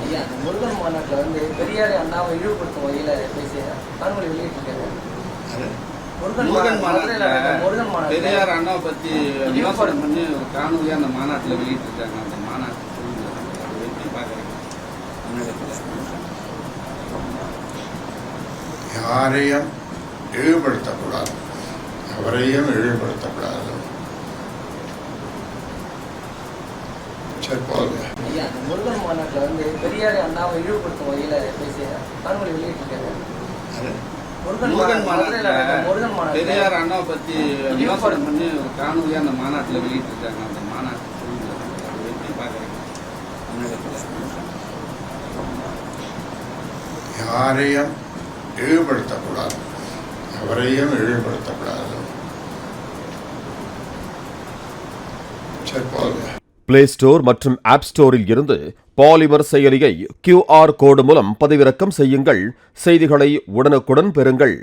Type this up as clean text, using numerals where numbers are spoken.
ஐயா, முருகன் மாநாட்டில் வந்து பெரியாரை அண்ணாவை இழிவுபடுத்தும் வகையில் பேசிய காணொலி வெளியிட்டிருக்காங்க. முருகன் மாநாட்டில் பெரியார் அண்ணாவை பற்றி விமர்சனம் பண்ணி ஒரு காணொலியாக அந்த மாநாட்டில் வெளியிட்டிருக்காங்க. அந்த மாநாட்டு எப்படி பார்க்குறீங்க? யாரையும் இழிவுபடுத்தக்கூடாது, அவரையும் இழிவுபடுத்தக்கூடாது. சரி போதுங்க. ஐயா, முருகன் மாநாட்டில் வந்து பெரியாரை அண்ணாவை இழிவுபடுத்தும் வகையில் பேசிய காணொலி வெளியிட்டிருக்காங்க. முருகன் மாநாட்டில் பெரியார் அண்ணாவை பற்றி விமர்சனம் பண்ணி ஒரு காணொலியாக அந்த மாநாட்டில் வெளியிட்டிருக்காங்க. அந்த மாநாட்டு எப்படி பார்க்குறீங்க? யாரையும் இழிவுபடுத்தக்கூடாது, அவரையும் இழிவுபடுத்தக்கூடாது. சரி போதுங்க. பிளே ஸ்டோர் மற்றும் ஆப் ஸ்டோரில் இருந்து பாலிமர் செயலியை QR கோடு மூலம் பதிவிறக்கம் செய்யுங்கள். செய்திகளை உடனுக்குடன் பெறுங்கள்.